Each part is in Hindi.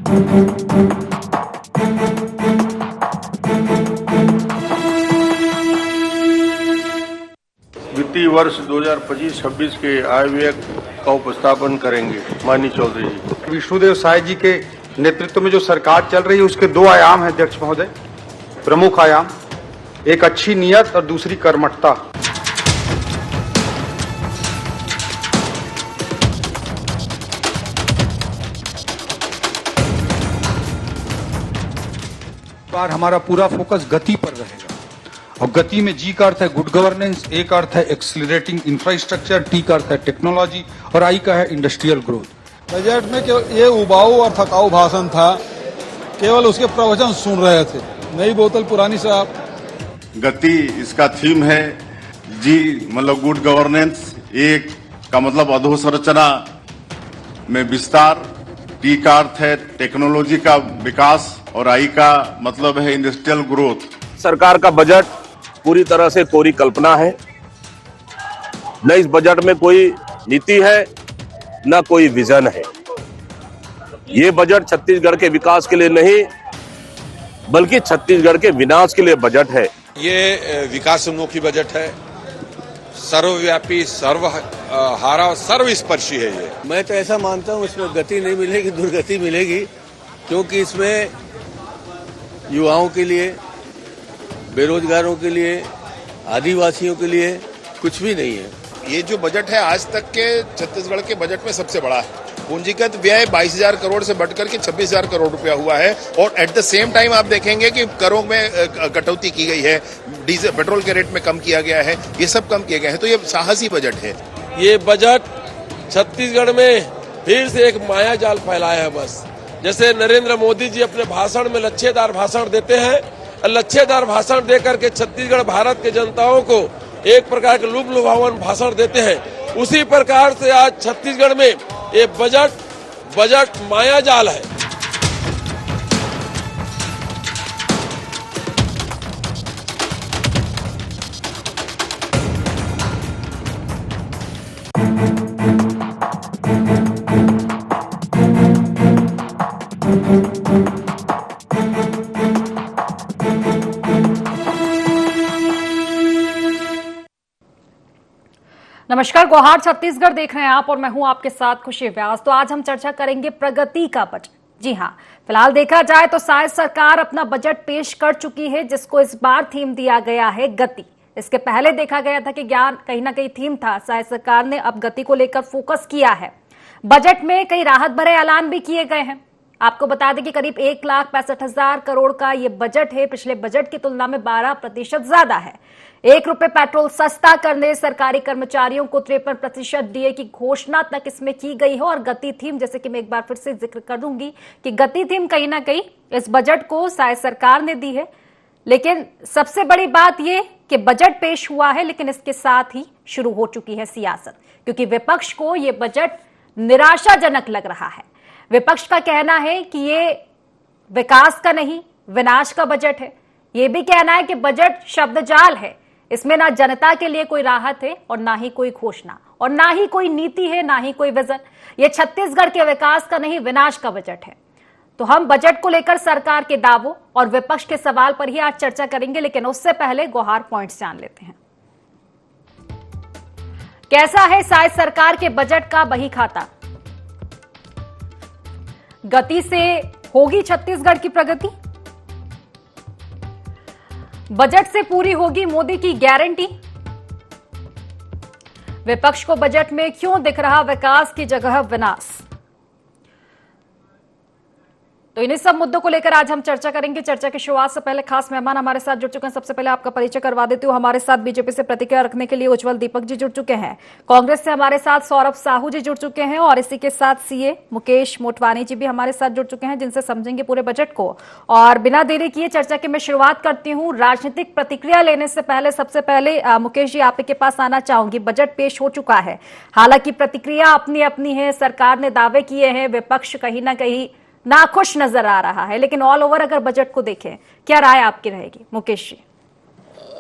वित्तीय वर्ष 2025-26 के आय व्यय का उपस्थापन करेंगे माननीय चौधरी जी। विष्णुदेव साय जी के नेतृत्व में जो सरकार चल रही है उसके दो आयाम हैं अध्यक्ष महोदय। प्रमुख आयाम, एक अच्छी नीयत और दूसरी कर्मठता। बार हमारा पूरा फोकस गति पर रहेगा और गति में जी का अर्थ है गुड गवर्नेंस, ए का अर्थ है एक्सीलरेटिंग इंफ्रास्ट्रक्चर, टी का अर्थ है टेक्नोलॉजी और आई का है इंडस्ट्रियल ग्रोथ। बजट में केवल ये उबाऊ और थकाऊ भाषण था, केवल उसके प्रवचन सुन रहे थे। नई बोतल पुरानी शराब। गति इसका थीम है, जी मतलब गुड गवर्नेंस, एक का मतलब अधोसंरचना में विस्तार, टी का अर्थ है टेक्नोलॉजी का विकास और आई का मतलब है इंडस्ट्रियल ग्रोथ। सरकार का बजट पूरी तरह से कोरी कल्पना है। न इस बजट में कोई नीति है, न कोई विजन है। ये बजट छत्तीसगढ़ के विकास के लिए नहीं, बल्कि छत्तीसगढ़ के विनाश के लिए बजट है। ये विकासोन्मुखी बजट है, सर्वव्यापी, सर्वहारा, सर्वस्पर्शी है। ये मैं तो ऐसा मानता हूँ इसमें गति नहीं मिलेगी, दुर्गति मिलेगी, क्योंकि इसमें युवाओं के लिए, बेरोजगारों के लिए, आदिवासियों के लिए कुछ भी नहीं है। ये जो बजट है आज तक के छत्तीसगढ़ के बजट में सबसे बड़ा है। पूंजीगत व्यय 22,000 करोड़ से बढ़कर के 26,000 करोड़ रुपया हुआ है और एट द सेम टाइम आप देखेंगे कि करों में कटौती की गई है, डीजल पेट्रोल के रेट में कम किया गया है, ये सब कम किए गए हैं। तो ये साहसी बजट है। ये बजट छत्तीसगढ़ में फिर से एक माया जाल फैलाया है। बस जैसे नरेंद्र मोदी जी अपने भाषण में लच्छेदार भाषण देते हैं, लच्छेदार भाषण देकर के छत्तीसगढ़ भारत के जनताओं को एक प्रकार के लुभावन भाषण देते हैं, उसी प्रकार से आज छत्तीसगढ़ में ये बजट माया जाल है। नमस्कार, गुहार छत्तीसगढ़ देख रहे हैं आप और मैं हूं आपके साथ खुशी व्यास। तो आज हम चर्चा करेंगे प्रगति का बजट। जी हां, फिलहाल देखा जाए तो शायद सरकार अपना बजट पेश कर चुकी है, जिसको इस बार थीम दिया गया है गति। इसके पहले देखा गया था कि ज्ञान कहीं ना कहीं थीम था, शायद सरकार ने अब गति को लेकर फोकस किया है। बजट में कई राहत भरे ऐलान भी किए गए हैं। आपको बता दें कि करीब 1,65,000 करोड़ का ये बजट है, पिछले बजट की तुलना में 12% ज्यादा है। ₹1 पेट्रोल सस्ता करने, सरकारी कर्मचारियों को 53% डीए की घोषणा तक इसमें की गई है। और गति थीम, जैसे कि मैं एक बार फिर से जिक्र कर दूंगी कि गति थीम कहीं ना कहीं इस बजट को शायद सरकार ने दी है। लेकिन सबसे बड़ी बात यह कि बजट पेश हुआ है, लेकिन इसके साथ ही शुरू हो चुकी है सियासत, क्योंकि विपक्ष को यह बजट निराशाजनक लग रहा है। विपक्ष का कहना है कि ये विकास का नहीं, विनाश का बजट है। यह भी कहना है कि बजट शब्दजाल है, इसमें ना जनता के लिए कोई राहत है और ना ही कोई घोषणा और ना ही कोई नीति है, ना ही कोई विजन। ये छत्तीसगढ़ के विकास का नहीं, विनाश का बजट है। तो हम बजट को लेकर सरकार के दावों और विपक्ष के सवाल पर ही आज चर्चा करेंगे, लेकिन उससे पहले गुहार पॉइंट्स जान लेते हैं। कैसा है शायद सरकार के बजट का बही खाता? गति से होगी छत्तीसगढ़ की प्रगति? बजट से पूरी होगी मोदी की गारंटी? विपक्ष को बजट में क्यों दिख रहा विकास की जगह विनाश? तो इन्हीं सब मुद्दों को लेकर आज हम चर्चा करेंगे। चर्चा की शुरुआत से पहले खास मेहमान हमारे साथ जुड़ चुके हैं। सबसे पहले आपका परिचय करवा देती हूँ। हमारे साथ बीजेपी से प्रतिक्रिया रखने के लिए उज्जवल दीपक जी जुड़ चुके हैं। कांग्रेस से हमारे साथ सौरभ साहू जी जुड़ चुके हैं और इसी के साथ सीए मुकेश मोटवानी जी भी हमारे साथ जुड़ चुके हैं, जिनसे समझेंगे पूरे बजट को। और बिना देरी किए चर्चा की मैं शुरुआत करती हूँ। राजनीतिक प्रतिक्रिया लेने से पहले सबसे पहले मुकेश जी आपके पास आना चाहूंगी। बजट पेश हो चुका है, हालांकि प्रतिक्रिया अपनी अपनी है। सरकार ने दावे किए हैं, विपक्ष कहीं ना कहीं नाखुश नजर आ रहा है, लेकिन ऑल ओवर अगर बजट को देखें, क्या राय आपकी रहेगी मुकेश जी?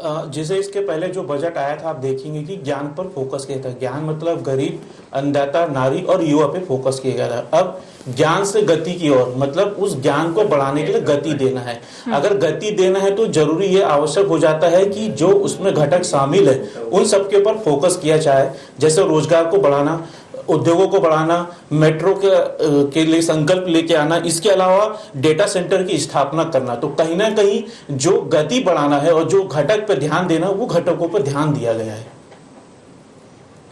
जैसे इसके पहले जो बजट आया था, आप देखेंगे कि ज्ञान पर फोकस किया था। ज्ञान मतलब गरीब, अन्नदाता, नारी और युवा पे फोकस किया गया था। अब ज्ञान से गति की ओर, मतलब उस ज्ञान को बढ़ाने के लिए गति देना है। अगर गति देना है तो जरूरी ये आवश्यक हो जाता है कि जो उसमें घटक शामिल है उन सबके ऊपर फोकस किया जाए। जैसे रोजगार को बढ़ाना, उद्योगों को बढ़ाना, मेट्रो के लिए संकल्प लेके आना, इसके अलावा डेटा सेंटर की स्थापना करना। तो कहीं ना कहीं जो गति बढ़ाना है और जो घटक पर ध्यान देना, वो घटकों पर ध्यान दिया गया है।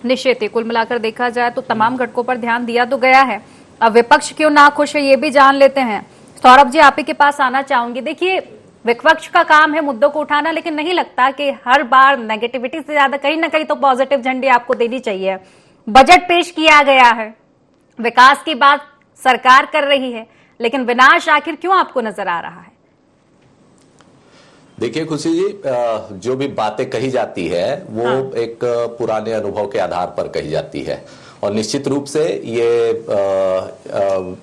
निश्चित ही कुल मिलाकर देखा जाए तो तमाम घटकों पर ध्यान दिया तो गया है। अब विपक्ष क्यों ना खुश है ये भी जान लेते हैं। सौरभ जी, आप ही के पास आना चाहूंगी। देखिए, विपक्ष का काम है मुद्दों को उठाना, लेकिन नहीं लगता कि हर बार नेगेटिविटी से ज्यादा कहीं ना कहीं तो पॉजिटिव झंडी आपको देनी चाहिए। बजट पेश किया गया है, विकास की बात सरकार कर रही है, लेकिन विनाश आखिर क्यों आपको नजर आ रहा है? देखिए खुशी जी, जो भी बातें कही जाती है वो एक पुराने अनुभव के आधार पर कही जाती है, और निश्चित रूप से ये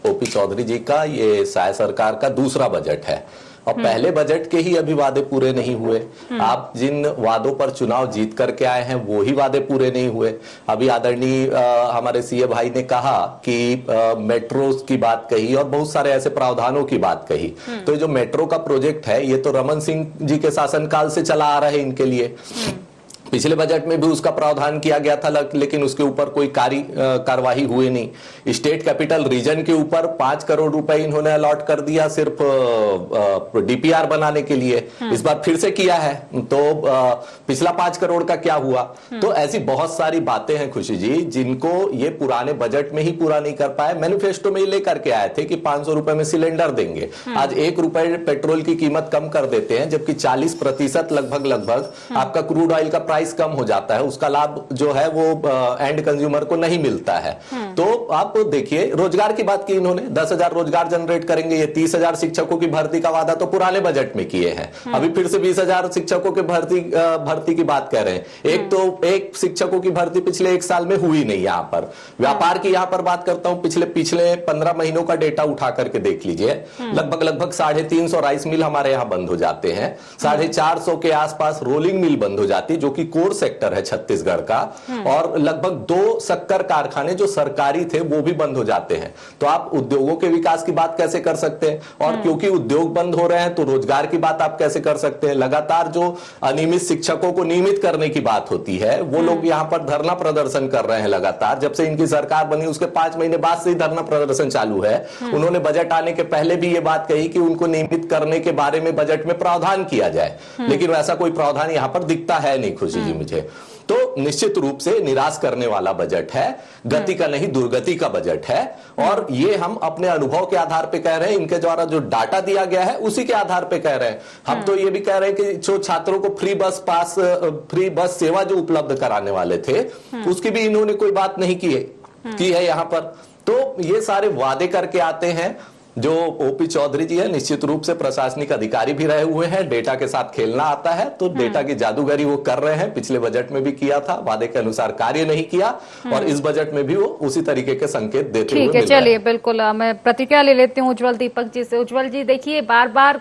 ओपी चौधरी जी का ये साय सरकार का दूसरा बजट है, और पहले बजट के ही अभी वादे पूरे नहीं हुए। आप जिन वादों पर चुनाव जीत करके आए हैं वो ही वादे पूरे नहीं हुए। अभी आदरणीय हमारे सीए भाई ने कहा कि मेट्रो की बात कही और बहुत सारे ऐसे प्रावधानों की बात कही। तो ये जो मेट्रो का प्रोजेक्ट है ये तो रमन सिंह जी के शासनकाल से चला आ रहा है इनके लिए। पिछले बजट में भी उसका प्रावधान किया गया था, लेकिन उसके ऊपर कोई कार्यवाही हुई नहीं। स्टेट कैपिटल रीजन के ऊपर 5 करोड़ रुपए इन्होंने अलॉट कर दिया सिर्फ डीपीआर बनाने के लिए। इस बार फिर से किया है, तो पिछला 5 करोड़ का क्या हुआ? तो ऐसी बहुत सारी बातें हैं खुशी जी, जिनको ये पुराने बजट में ही पूरा नहीं कर पाए। मैनिफेस्टो में लेकर के आए थे कि 500 रुपए में सिलेंडर देंगे, आज 1 रुपए पेट्रोल की कीमत कम कर देते हैं, जबकि 40% लगभग आपका क्रूड ऑयल का प्राइस कम हो जाता है। उसका लाभ जो है वो एंड कंज्यूमर को नहीं मिलता है। तो आप देखिए, रोजगार की बात की इन्होंने, 10,000 रोजगार जनरेट करेंगे। ये 30,000 शिक्षकों की भर्ती का वादा तो पुराने बजट में किए हैं, अभी फिर से 20,000 शिक्षकों के भर्ती की बात कर रहे हैं। एक शिक्षकों की भर्ती पिछले 1 साल में हुई नहीं। यहाँ पर व्यापार की यहाँ पर बात करता हूं, पिछले 15 महीनों का डेटा उठा करके देख लीजिए, लगभग 350 राइस मिल हमारे यहाँ बंद हो जाते हैं, 450 के आसपास रोलिंग मिल बंद हो जाती है जो कि कोर सेक्टर है छत्तीसगढ़ का, और लगभग 2 शक्कर कारखाने जो सरकारी थे वो भी बंद हो जाते हैं। तो आप उद्योगों के विकास की बात कैसे कर सकते हैं? और क्योंकि उद्योग बंद हो रहे हैं तो रोजगार की बात आप कैसे कर सकते हैं? लगातार जो अनियमित शिक्षकों को नियमित करने की बात होती है, वो लोग यहाँ पर धरना प्रदर्शन कर रहे हैं लगातार। जब से इनकी सरकार बनी उसके 5 महीने बाद से ही धरना प्रदर्शन चालू है। उन्होंने बजट आने के पहले भी ये बात कही कि उनको नियमित करने के बारे में बजट में प्रावधान किया जाए, लेकिन वैसा कोई प्रावधान यहाँ पर दिखता है नहीं खुशी जी मुझे। तो निश्चित रूप से निराश करने वाला बजट है, गति का नहीं दुर्गति का बजट है, और ये हम अपने अनुभव के आधार पे कह रहे हैं, इनके द्वारा जो डाटा दिया गया है उसी के आधार पे कह रहे हैं। हम तो ये भी कह रहे हैं कि जो छात्रों को फ्री बस सेवा जो उपलब्ध कराने वाले थे उसकी भी इन्होंने कोई बात नहीं की है यहाँ पर। तो ये सारे वादे करके आते हैं। जो ओपी चौधरी जी है निश्चित रूप से प्रशासनिक अधिकारी भी रहे हुए हैं, डेटा के साथ खेलना आता है, तो डेटा की जादूगरी वो कर रहे हैं। पिछले बजट में भी किया था, वादे के अनुसार कार्य नहीं किया, और इस बजट में भी वो उसी तरीके के संकेत देते हुए। ठीक है, चलिए बिल्कुल मैं प्रतिक्रिया ले लेती हूँ उज्जवल दीपक जी से। उज्जवल जी, देखिए बार बार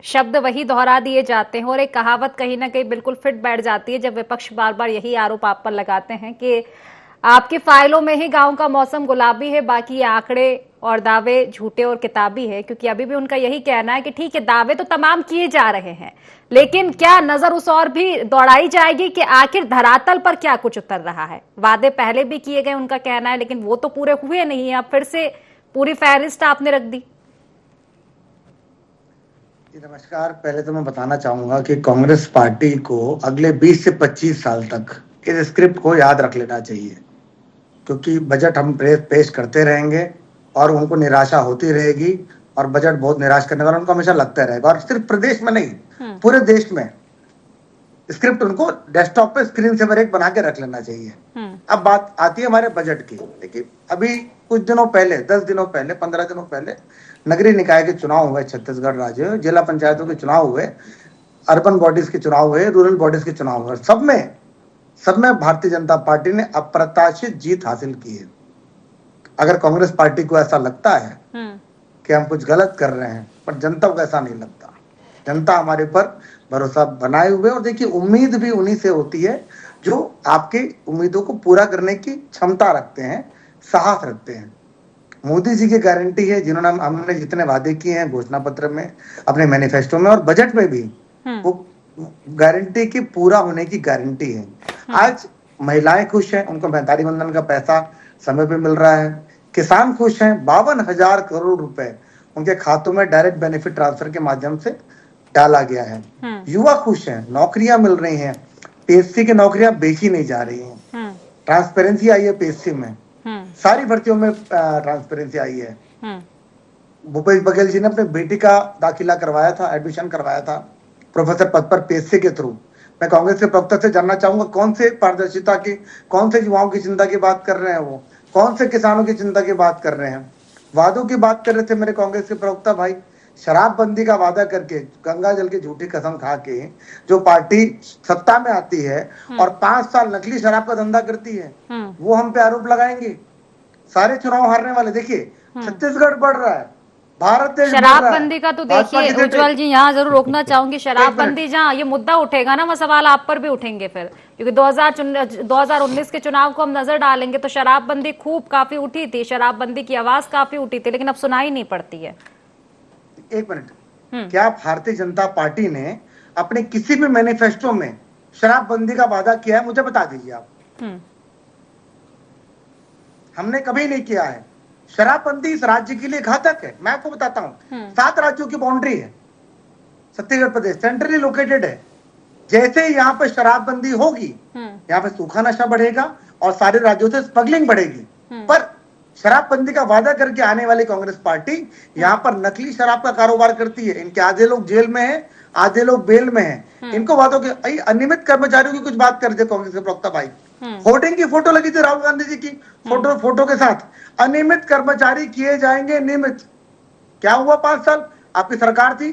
शब्द वही दोहरा दिए जाते हैं, और एक कहावत कहीं ना कहीं बिल्कुल फिट बैठ जाती है जब विपक्ष बार बार यही आरोप आप पर लगाते हैं कि आपकी फाइलों में ही गांव का मौसम गुलाबी है, बाकी आंकड़े और दावे झूठे और किताबी है। क्योंकि अभी भी उनका यही कहना है कि ठीक है, दावे तो तमाम किए जा रहे हैं, लेकिन क्या नजर उस और भी दौड़ाई जाएगी कि आखिर धरातल पर क्या कुछ उतर रहा है? वादे पहले भी किए गए उनका कहना है, लेकिन वो तो पूरे हुए नहीं है। अब फिर से पूरी फहरिस्त आपने रख दी। नमस्कार, पहले तो मैं बताना चाहूंगा कि कांग्रेस पार्टी को अगले 20 से 25 साल तक इस स्क्रिप्ट को याद रख लेना चाहिए, क्योंकि बजट हम पेश करते रहेंगे और उनको निराशा होती रहेगी, और बजट बहुत निराश करने वाला उनको हमेशा लगता रहेगा। और सिर्फ प्रदेश में नहीं, पूरे देश में स्क्रिप्ट उनको डेस्कटॉप पे स्क्रीन सेवर एक बना के रख लेना चाहिए। अब बात आती है हमारे बजट की। देखिए, अभी कुछ दिनों पहले, 10 दिनों पहले, 15 दिनों पहले नगरीय निकाय के चुनाव हुए छत्तीसगढ़ राज्य, जिला पंचायतों के चुनाव हुए, अर्बन बॉडीज के चुनाव हुए, रूरल बॉडीज के चुनाव हुए। सब में भारतीय जनता पार्टी ने अप्रत्याशित जीत हासिल की है। अगर कांग्रेस पार्टी को ऐसा लगता है कि हम कुछ गलत कर रहे हैं, पर जनता को ऐसा नहीं लगता। जनता हमारे पर भरोसा बनाए हुए, और देखिए उम्मीद भी उन्हीं से होती है जो आपकी उम्मीदों को पूरा करने की क्षमता रखते हैं, साहस रखते हैं। मोदी जी की गारंटी है, जिन्होंने हमने जितने वादे किए हैं घोषणा पत्र में, अपने मैनिफेस्टो में और बजट में भी, वो गारंटी की पूरा होने की गारंटी है। आज महिलाएं खुश हैं, उनको मेहंदी बंधन का पैसा समय पे मिल रहा है। किसान खुश हैं, 52,000 करोड़ रुपए उनके खातों में डायरेक्ट बेनिफिट ट्रांसफर के माध्यम से डाला गया है। युवा खुश हैं, नौकरियां मिल रही हैं, पीएससी की नौकरियां बेची नहीं जा रही हैं, ट्रांसपेरेंसी आई है पीएससी में, सारी भर्तियों में ट्रांसपेरेंसी आई है। भूपेश बघेल जी ने अपनी बेटी का दाखिला करवाया था, एडमिशन करवाया था प्रोफेसर पद पर पीएससी के थ्रू। मैं कांग्रेस के प्रवक्ता से जानना चाहूंगा, कौन से पारदर्शिता की, कौन से युवाओं की चिंता की बात कर रहे हैं वो, कौन से किसानों की चिंता की बात कर रहे हैं? वादों की बात कर रहे थे मेरे कांग्रेस के प्रवक्ता भाई। शराबबंदी का वादा करके, गंगा जल की झूठी कसम खा के जो पार्टी सत्ता में आती है और 5 साल नकली शराब का धंधा करती है, वो हम पे आरोप लगाएंगे। सारे चुनाव हारने वाले, देखिए छत्तीसगढ़ बढ़ रहा है, भारत देश शराबबंदी का तो देखिए उज्जवल जी, यहाँ जरूर रोकना चाहूंगी। शराबबंदी जहाँ ये मुद्दा उठेगा ना, वो सवाल आप पर भी उठेंगे फिर, क्योंकि 2019 के चुनाव को हम नजर डालेंगे तो शराबबंदी खूब काफी उठी थी, शराबबंदी की आवाज काफी उठी थी, लेकिन अब सुनाई नहीं पड़ती है। एक मिनट, क्या भारतीय जनता पार्टी ने अपने किसी भी मैनिफेस्टो में शराबबंदी का वादा किया है? मुझे बता दीजिए आप। हमने कभी नहीं किया है। शराबबंदी इस राज्य के लिए घातक है। मैं आपको बताता हूँ, 7 राज्यों की बाउंड्री है, छत्तीसगढ़ प्रदेश सेंट्रली लोकेटेड है। जैसे यहाँ पे शराबबंदी होगी, यहाँ पे सूखा नशा बढ़ेगा और सारे राज्यों से स्मगलिंग बढ़ेगी। पर शराबबंदी का वादा करके आने वाली कांग्रेस पार्टी यहाँ पर नकली शराब का कारोबार करती है। इनके आधे लोग जेल में हैं, आधे लोग बेल में हैं। इनको वादों के, अनियमित कर्मचारियों की कुछ बात कर दे कांग्रेस के प्रवक्ता भाई। होर्डिंग की फोटो लगी थी राहुल गांधी जी की फोटो के साथ, अनियमित कर्मचारी किए जाएंगे नियमित। क्या हुआ 5 साल? आपकी सरकार थी।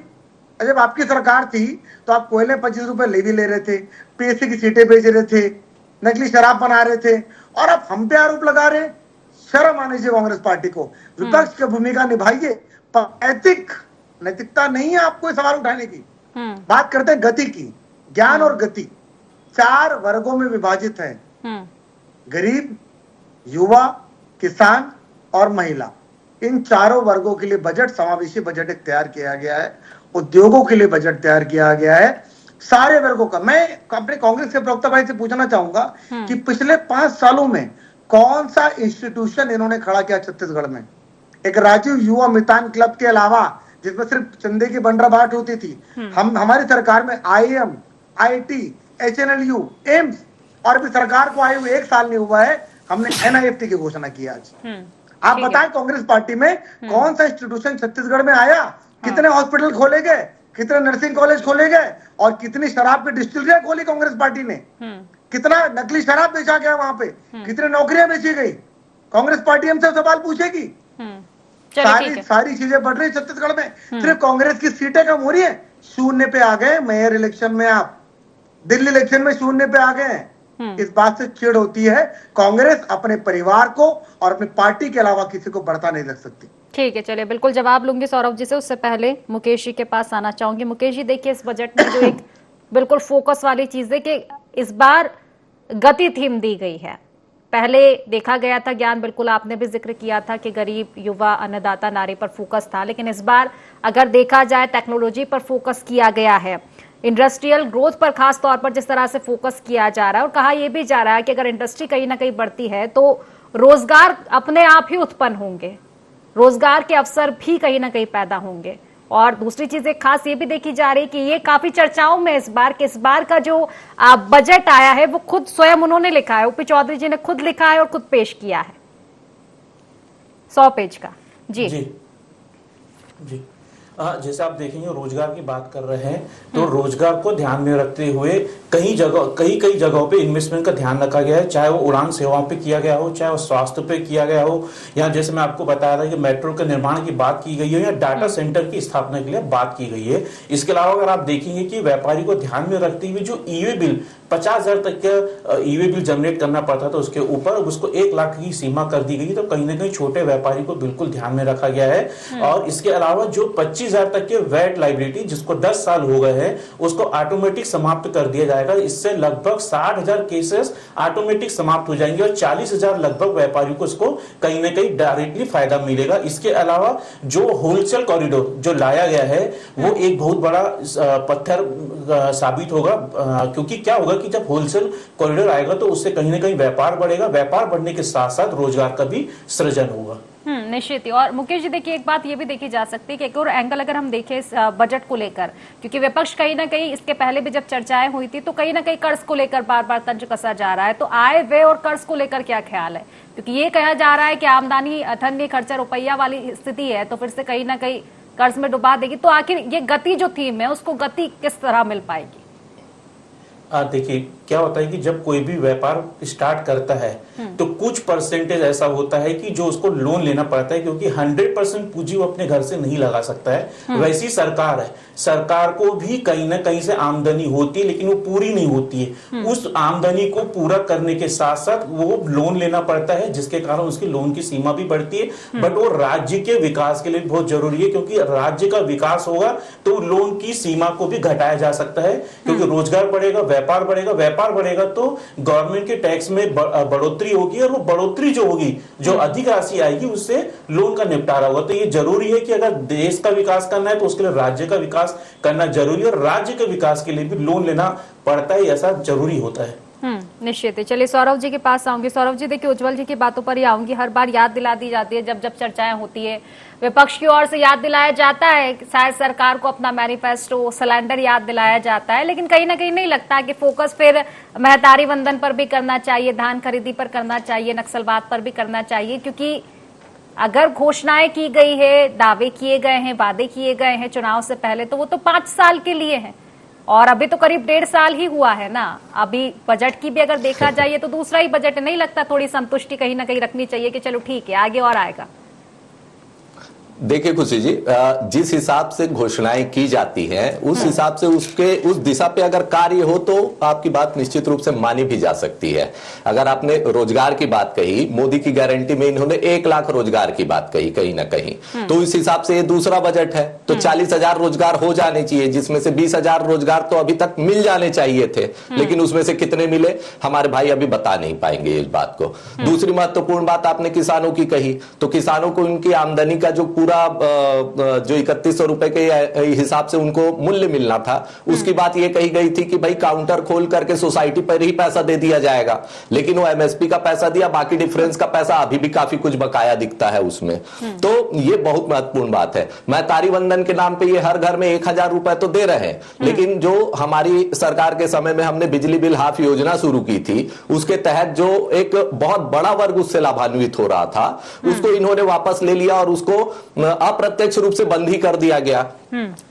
जब आपकी सरकार थी तो आप कोयले 25 रुपए लेवी ले रहे थे, पीएससी की सीटें बेच रहे थे, नकली शराब बना रहे थे, और आप हम पे आरोप लगा रहे। शर्म आनी चाहिए कांग्रेस पार्टी को। विपक्ष की भूमिका निभाइए। नैतिकता नहीं है आपको सवाल उठाने की। बात करते हैं गति की। ज्ञान और गति 4 वर्गों में विभाजित है, गरीब, युवा, किसान और महिला। इन चारों वर्गों के लिए बजट, समावेशी बजट तैयार किया गया है। उद्योगों के लिए बजट तैयार किया गया है, सारे वर्गों का। मैं अपने कांग्रेस के प्रवक्ता भाई से पूछना चाहूंगा कि पिछले 5 सालों में कौन सा इंस्टीट्यूशन इन्होंने खड़ा किया छत्तीसगढ़ में? एक राजीव युवा मितान क्लब के अलावा, जिसमें सिर्फ चंदे की बंडराबाट होती थी, हमारी सरकार में IIM, IIT, HNLU, एम्स, और भी सरकार को आए हुए 1 साल नहीं हुआ है, हमने NIFT की घोषणा की आज। आप बताएं कांग्रेस पार्टी में कौन सा इंस्टीट्यूशन छत्तीसगढ़ में आया? कितने हॉस्पिटल खोले गए, कितने नर्सिंग कॉलेज खोले गए, और कितनी शराब की डिस्टिलरियां खोली कांग्रेस पार्टी ने? कितना नकली शराब बेचा गया वहां पे, कितनी नौकरियां बेची गई? कांग्रेस पार्टी हमसे सवाल पूछेगी। सारी चीजें बढ़ रही छत्तीसगढ़ में, सिर्फ कांग्रेस की सीटें कम हो रही है। 0 पे आ गए मेयर इलेक्शन में, आप दिल्ली इलेक्शन में 0 पे आ गए। इस बात से चिढ़ होती है। कांग्रेस अपने परिवार को और अपनी पार्टी के अलावा किसी को बढ़ता नहीं रख सकती। ठीक है, चलिए बिल्कुल जवाब लूंगी सौरभ जी से। उससे पहले मुकेश जी के पास आना चाहूंगी। मुकेश जी, देखिए इस बजट में जो एक बिल्कुल फोकस वाली चीज है कि इस बार गति थीम दी गई है। पहले देखा गया था ज्ञान, बिल्कुल आपने भी जिक्र किया था कि गरीब, युवा, अन्नदाता, नारी पर फोकस था, लेकिन इस बार अगर देखा जाए टेक्नोलॉजी पर फोकस किया गया है, इंडस्ट्रियल ग्रोथ पर खास तौर पर जिस तरह से फोकस किया जा रहा है, और कहा यह भी जा रहा है कि अगर इंडस्ट्री कहीं ना कहीं बढ़ती है तो रोजगार अपने आप ही उत्पन्न होंगे, रोजगार के अवसर भी कहीं ना कहीं पैदा होंगे। और दूसरी चीज एक खास ये भी देखी जा रही है कि ये काफी चर्चाओं में इस बार का जो बजट आया है वो खुद स्वयं उन्होंने लिखा है, ओपी चौधरी जी ने खुद लिखा है और खुद पेश किया है, 100 पेज का। जी जी जैसे आप देखेंगे रोजगार की बात कर रहे हैं तो रोजगार को ध्यान में रखते हुए कई जगहों पे इन्वेस्टमेंट का ध्यान रखा गया है, चाहे वो उड़ान सेवाओं पे किया गया हो, चाहे वो स्वास्थ्य पे किया गया हो, या जैसे मैं आपको बताया था कि मेट्रो के निर्माण की बात की गई है, या डाटा सेंटर की स्थापना के लिए बात की गई है। इसके अलावा अगर आप देखेंगे कि व्यापारी को ध्यान में रखते हुए जो ई-वे बिल 50,000 तक का ईवी बिल जनरेट करना पड़ता था उसके ऊपर, उसको 1 लाख की सीमा कर दी गई। तो कहीं ना कहीं छोटे व्यापारी को बिल्कुल ध्यान में रखा गया है। और इसके अलावा जो 25,000 तक के वैट लाइबिलिटी जिसको 10 साल हो गए हैं उसको ऑटोमेटिक समाप्त कर दिया जाएगा। इससे लगभग 60,000 केसेस ऑटोमेटिक समाप्त हो जाएंगे और 40,000 लगभग व्यापारियों को इसको कहीं ना कहीं डायरेक्टली फायदा मिलेगा। इसके अलावा जो होलसेल कॉरिडोर जो लाया गया है वो एक बहुत बड़ा पत्थर साबित होगा, क्योंकि क्या होगा कि जब होलसेल कॉरिडोर आएगा तो उससे कहीं ना कहीं व्यापार बढ़ेगा, व्यापार बढ़ने के साथ साथ रोजगार का भी सृजन होगा। निश्चित ही। और मुकेश जी देखिए, एक बात ये भी देखी जा सकती है कि एक और एंगल अगर हम देखें इस बजट को लेकर, क्योंकि विपक्ष कहीं ना कहीं इसके पहले भी जब चर्चाएं हुई थी तो कहीं ना कहीं कर्ज को लेकर बार बार तंज कसा जा रहा है। तो आय व्यय और कर्ज को लेकर क्या ख्याल है? क्योंकि ये कहा जा रहा है कि आमदनी धन खर्चा रुपया वाली स्थिति है तो फिर से कहीं ना कहीं कर्ज में डुबा देगी। तो आखिर ये गति जो थीम है उसको गति किस तरह मिल पाएगी? देखिए क्या होता है कि जब कोई भी व्यापार स्टार्ट करता है तो कुछ परसेंटेज ऐसा होता है कि जो उसको लोन लेना पड़ता है, क्योंकि 100% पूंजी वो अपने घर से नहीं लगा सकता है। वैसी सरकार है, सरकार को भी कहीं ना कहीं से आमदनी होती है लेकिन वो पूरी नहीं होती है। उस आमदनी को पूरा करने के साथ साथ वो लोन लेना पड़ता है, जिसके कारण उसकी लोन की सीमा भी बढ़ती है। बट वो राज्य के विकास के लिए बहुत जरूरी है, क्योंकि राज्य का विकास होगा तो लोन की सीमा को भी घटाया जा सकता है, क्योंकि रोजगार बढ़ेगा, व्यापार बढ़ेगा, व्यापार बढ़ेगा तो गवर्नमेंट के टैक्स में बढ़ोतरी होगी और वो बढ़ोतरी जो होगी, जो अधिक राशि आएगी उससे लोन का निपटारा होगा। तो ये जरूरी है कि अगर देश का विकास करना है तो उसके लिए राज्य का विकास करना जरूरी है और राज्य के विकास के लिए भी लोन लेना पड़ता है, ऐसा जरूरी होता है। निश्चित है। चलिए सौरभ जी के पास आऊंगी। सौरभ जी देखिए, उज्जवल जी की बातों पर ही आऊंगी। हर बार याद दिला दी जाती है जब जब चर्चाएं होती है, विपक्ष की ओर से याद दिलाया जाता है शायद सरकार को अपना मैनिफेस्टो सिलेंडर याद दिलाया जाता है, लेकिन कहीं ना कहीं नहीं लगता कि फोकस फिर महतारी वंदन पर भी करना चाहिए, धान खरीदी पर करना चाहिए, नक्सलवाद पर भी करना चाहिए। क्योंकि अगर घोषणाएं की गई है, दावे किए गए हैं, वादे किए गए हैं चुनाव से पहले, तो वो तो 5 साल के लिए हैं और अभी तो करीब 1.5 साल ही हुआ है ना। अभी बजट की भी अगर देखा जाए तो दूसरा ही बजट, नहीं लगता थोड़ी संतुष्टि कहीं ना कहीं रखनी चाहिए कि चलो ठीक है आगे और आएगा? देखिए खुशी जी, जिस हिसाब से घोषणाएं की जाती हैं उस हिसाब से उस दिशा पे अगर कार्य हो तो आपकी बात निश्चित रूप से मानी भी जा सकती है। अगर आपने रोजगार की बात कही, मोदी की गारंटी में इन्होंने 1 लाख रोजगार की बात कही कहीं ना कहीं, तो इस हिसाब से ये दूसरा बजट है तो 40,000 रोजगार हो जाने चाहिए, जिसमें से 20,000 रोजगार तो अभी तक मिल जाने चाहिए थे, लेकिन उसमें से कितने मिले हमारे भाई अभी बता नहीं पाएंगे इस बात को। दूसरी महत्वपूर्ण बात आपने किसानों की कही, तो किसानों को उनकी आमदनी का जो जो 3100 रुपए के हिसाब से उनको मूल्य मिलना था उसकी बात ये कही गई थी कि भाई काउंटर खोल करके सोसाइटी पर ही पैसा दे दिया जाएगा, लेकिन वो एमएसपी का पैसा दिया, बाकी डिफरेंस का पैसा अभी भी काफी कुछ बकाया दिखता है उसमें। तो ये बहुत महत्वपूर्ण बात है। महतारी वंदन के नाम पे ये हर घर में 1,000 रुपए तो दे रहे हैं, लेकिन जो हमारी सरकार के समय में हमने बिजली बिल हाफ योजना शुरू की थी उसके तहत जो एक बहुत बड़ा वर्ग उससे लाभान्वित हो रहा था उसको इन्होंने वापस ले लिया और उसको अप्रत्यक्ष रूप से बंद ही कर दिया गया।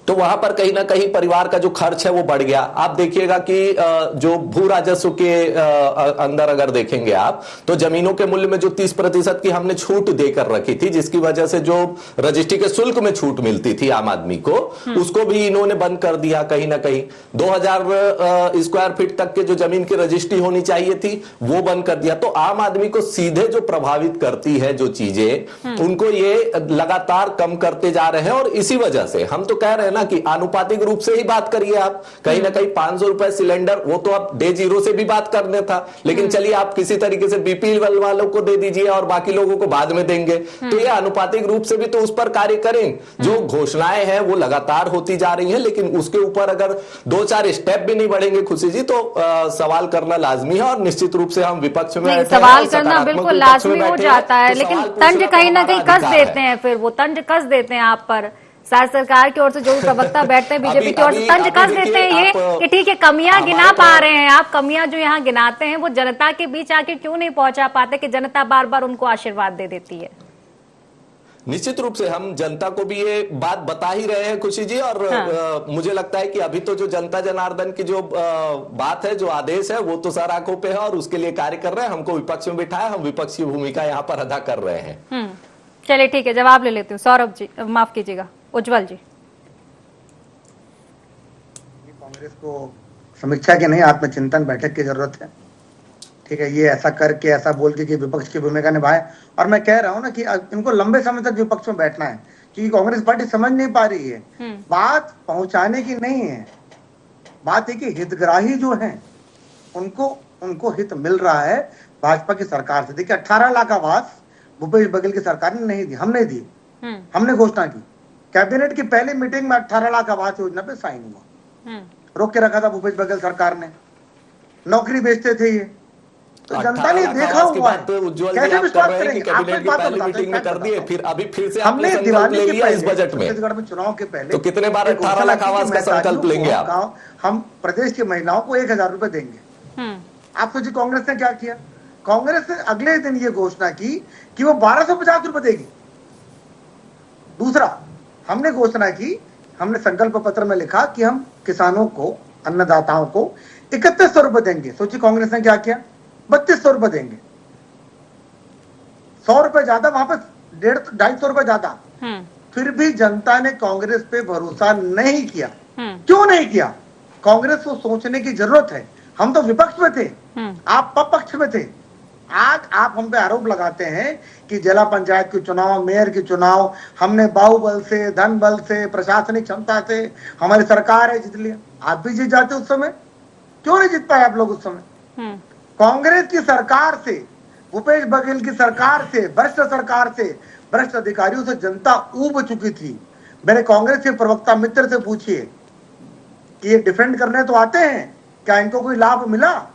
तो वहां पर कहीं ना कहीं परिवार का जो खर्च है वो बढ़ गया। आप देखिएगा कि जो भू राजस्व के अंदर अगर देखेंगे आप तो जमीनों के मूल्य में जो 30% की हमने छूट देकर रखी थी, जिसकी वजह से जो रजिस्ट्री के शुल्क में छूट मिलती थी आम आदमी को, उसको भी इन्होंने बंद कर दिया। कहीं ना कहीं 2,000 स्क्वायर फीट तक के जो जमीन की रजिस्ट्री होनी चाहिए थी वो बंद कर दिया। तो आम आदमी को सीधे जो प्रभावित करती है जो चीजें, उनको ये लगातार कम करते जा रहे हैं। और इसी वजह से हम तो कह रहे हैं ना कि आनुपातिक रूप से ही बात करिए आप। कहीं ना कहीं 500 रुपए सिलेंडर, वो तो आप डे जीरो से भी बात करने था, लेकिन चलिए आप किसी तरीके से बीपीएल वालों को दे दीजिए और बाकी लोगों को बाद में देंगे। तो ये आनुपातिक रूप से भी तो उस पर कार्य करें। जो घोषणाएं हैं वो लगातार होती जा रही हैं, लेकिन उसके ऊपर अगर 2-4 स्टेप भी नहीं बढ़ेंगे खुशी जी तो सवाल करना लाजमी है। और निश्चित रूप से हम विपक्ष में सवाल करना बिल्कुल लाजमी हो जाता है, लेकिन तंज कहीं ना कहीं कस देते हैं, फिर वो तंज कस देते हैं आप पर। सरकार की ओर से जो भी प्रवक्ता बैठते हैं बीजेपी की ओर से तंज कस देते हैं ये कि ठीक है कमियां गिना पा रहे हैं आप, कमियां जो यहाँ गिनाते हैं वो जनता के बीच आके क्यों नहीं पहुंचा पाते कि जनता बार बार उनको आशीर्वाद दे देती है। निश्चित रूप से हम जनता को भी ये बात बता ही रहे हैं खुशी जी। और मुझे लगता है कि अभी तो जो जनता जनार्दन की जो बात है, जो आदेश है, वो तो सर आंखों पे है और उसके लिए कार्य कर रहे हैं। हमको विपक्ष में बिठाया, हम विपक्ष की भूमिका यहाँ पर अदा कर रहे हैं। चलिए ठीक है, जवाब ले लेती हूँ। सौरभ जी, माफ कीजिएगा, उज्जवल जी। कांग्रेस को समीक्षा की नहीं, आत्मचिंतन बैठक की जरूरत है। ठीक है, ये ऐसा करके ऐसा बोल के कि विपक्ष की भूमिका निभाए। और मैं कह रहा हूं ना कि इनको लंबे समय तक विपक्ष में बैठना है, क्योंकि कांग्रेस पार्टी समझ नहीं पा रही है। बात पहुंचाने की नहीं है, बात है कि हितग्राही जो हैं उनको हित मिल रहा है भाजपा की सरकार से। देखिए 18 लाख आवास भूपेश बघेल की सरकार ने नहीं दी, हमने दी, हमने घोषणा की। कैबिनेट की पहली मीटिंग में 18 लाख आवास योजना पे साइन हुआ, रोक के रखा था भूपेश बघेल सरकार ने। नौकरी बेचते थे ये, तो जनता ने देखा हुआ है। कैसे विश्वास करेंगे? हमने दिवाली के पहले छत्तीसगढ़ में चुनाव के पहले तो कितने बार 18 लाख आवास का संकल्प लेंगे आप? हम प्रदेश की महिलाओं को 1000 रुपए देंगे। आप सोचिए कांग्रेस ने क्या किया। कांग्रेस ने अगले दिन ये घोषणा की कि वो 1250 रुपए देगी। दूसरा, हमने घोषणा की, हमने संकल्प पत्र में लिखा कि हम किसानों को, अन्नदाताओं को 3100 रुपए देंगे। सोचिए कांग्रेस ने क्या किया, 3200 रुपए देंगे। 100 रुपए ज्यादा, वहां पर 250 रुपए ज्यादा। फिर भी जनता ने कांग्रेस पे भरोसा नहीं किया। क्यों नहीं किया? कांग्रेस को सोचने की जरूरत है। हम तो विपक्ष में थे, आप पक्ष में थे। आज आप हम पे आरोप लगाते हैं कि जिला पंचायत के चुनाव, मेयर के चुनाव हमने बाहुबल से, धन बल से, प्रशासनिक क्षमता से, हमारी सरकार है जीत लिया। आप भी जीत जाते उस समय, क्यों नहीं जीत पाए आप लोग उस समय? कांग्रेस की सरकार से, भूपेश बघेल की सरकार से, भ्रष्ट सरकार से, भ्रष्ट अधिकारियों से जनता ऊब चुकी थी। मेरे कांग्रेस के प्रवक्ता मित्र से पूछिए कि ये डिफेंड करने तो आते हैं, क्या इनको कोई लाभ मिला?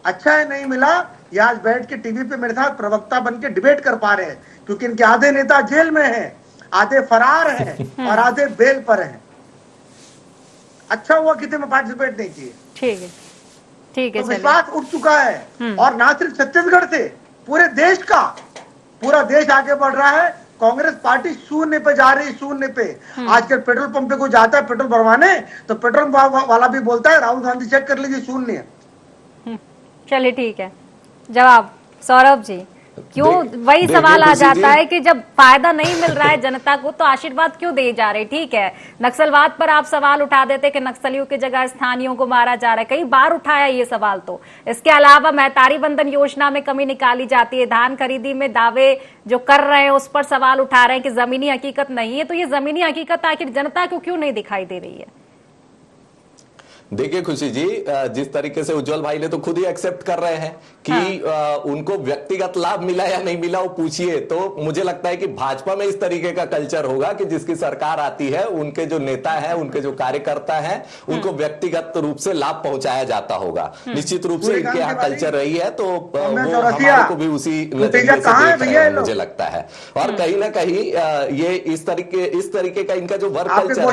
अच्छा है नहीं मिला, ये आज बैठ के टीवी पे मेरे साथ प्रवक्ता बन के डिबेट कर पा रहे हैं, क्योंकि इनके आधे नेता जेल में हैं, आधे फरार हैं और आधे बेल पर हैं। अच्छा हुआ किसी में पार्टिसिपेट नहीं किए। ठीक है, ठीक है। तो विश्वास उठ चुका है, और ना सिर्फ छत्तीसगढ़ से, पूरे देश का, पूरा देश आगे बढ़ रहा है। कांग्रेस पार्टी शून्य पे जा रही है, शून्य पे। आजकल पेट्रोल पंप पे कोई जाता है पेट्रोल भरवाने, तो पेट्रोल वाला भी बोलता है राहुल गांधी चेक कर लीजिए, शून्य। चलिए ठीक है। जवाब सौरभ जी, क्यों वही सवाल आ जाता है कि जब फायदा नहीं मिल रहा है जनता को तो आशीर्वाद क्यों दे जा रहे? ठीक है, नक्सलवाद पर आप सवाल उठा देते कि नक्सलियों की जगह स्थानीयों को मारा जा रहा है, कई बार उठाया ये सवाल। तो इसके अलावा महतारी बंधन योजना में कमी निकाली जाती है, धान खरीदी में दावे जो कर रहे हैं उस पर सवाल उठा रहे हैं कि जमीनी हकीकत नहीं है। तो ये जमीनी हकीकत आखिर जनता को क्यों नहीं दिखाई दे रही है? देखिए खुशी जी, जिस तरीके से उज्जवल भाई ने तो खुद ही एक्सेप्ट कर रहे हैं कि उनको व्यक्तिगत लाभ मिला या नहीं मिला वो पूछिए, तो मुझे लगता है कि भाजपा में इस तरीके का कल्चर होगा कि जिसकी सरकार आती है उनके जो नेता है, उनके जो कार्यकर्ता है, उनको व्यक्तिगत रूप से लाभ पहुंचाया जाता होगा। निश्चित रूप से इनके यहाँ कल्चर रही है, तो वो हमारे को भी उसी नतीजे से देख रहे हैं मुझे लगता है। और कहीं ना कहीं ये इस तरीके का इनका जो वर्क कल्चर है,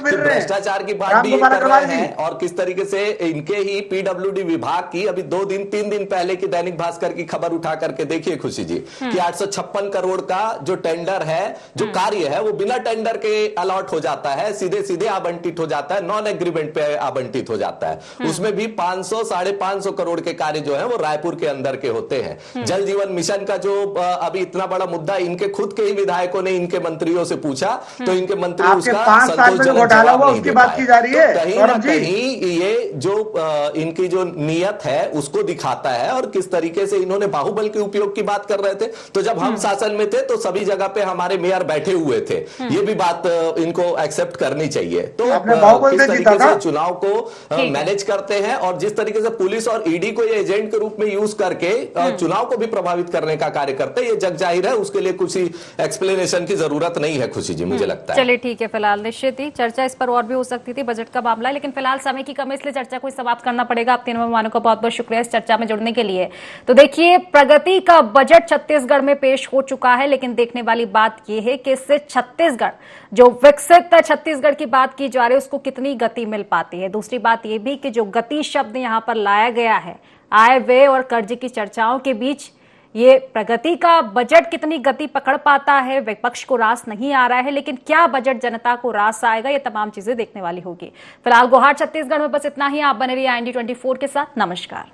भ्रष्टाचार की बात भी हैं, और किस तरीके से इनके ही पीडब्ल्यूडी विभाग की अभी 2-3 दिन पहले की दैनिक भास्कर की खबर उठा करके देखिए खुशी जी कि 856 करोड़ का जो टेंडर है, जो कार्य है, वो बिना टेंडर के अलॉट हो जाता है, सीधे सीधे आवंटित हो जाता है, नॉन एग्रीमेंट पे आवंटित हो जाता है। उसमें भी 500-550 करोड़ के कार्य जो है वो रायपुर के अंदर के होते हैं। जल जीवन मिशन का जो अभी इतना बड़ा मुद्दा इनके खुद के ही विधायकों ने इनके मंत्रियों से पूछा, तो इनके मंत्री उसका संतोषजनक जवाब नहीं दे पाए। कहीं ना कहीं ये जो इनकी जो नियत है उसको दिखाता है। और किस तरीके से इन्होंने बाहुबल के उपयोग की बात कर रहे थे, तो जब हम शासन में थे तो सभी जगह पे हमारे मेयर बैठे हुए थे, ये भी बात इनको एक्सेप्ट करनी चाहिए। तो किस तरीके से चुनाव को मैनेज करते हैं, और जिस तरीके से पुलिस और ईडी को ये एजेंट के रूप में यूज करके चुनाव को भी प्रभावित करने का कार्य करते हैं, ये जग जाहिर है, उसके लिए कुछ एक्सप्लेनेशन की जरूरत नहीं है खुशी जी, मुझे लगता है। चलिए ठीक है, फिलहाल निश्चित ही चर्चा इस पर और भी हो सकती थी, बजट का मामला, लेकिन फिलहाल समय की कमी इसलिए चर्चा को समाप्त करना पड़ेगा। आप तीनों मेहमानों का बहुत बहुत शुक्रिया इस चर्चा में जुड़ने के लिए। तो देखिए, प्रगति का बजट छत्तीसगढ़ में पेश हो चुका है, लेकिन देखने वाली बात यह है कि इससे छत्तीसगढ़, जो विकसित छत्तीसगढ़ की बात की जा रही है, उसको कितनी गति मिल पाती है। दूसरी बात यह भी कि जो गति शब्द यहां पर लाया गया है, आय व्यय और कर्ज की चर्चाओं के बीच, ये प्रगति का बजट कितनी गति पकड़ पाता है, विपक्ष को रास नहीं आ रहा है, लेकिन क्या बजट जनता को रास आएगा, ये तमाम चीजें देखने वाली होगी। फिलहाल गुहार छत्तीसगढ़ में बस इतना ही। आप बने रहिए IND24 के साथ। नमस्कार।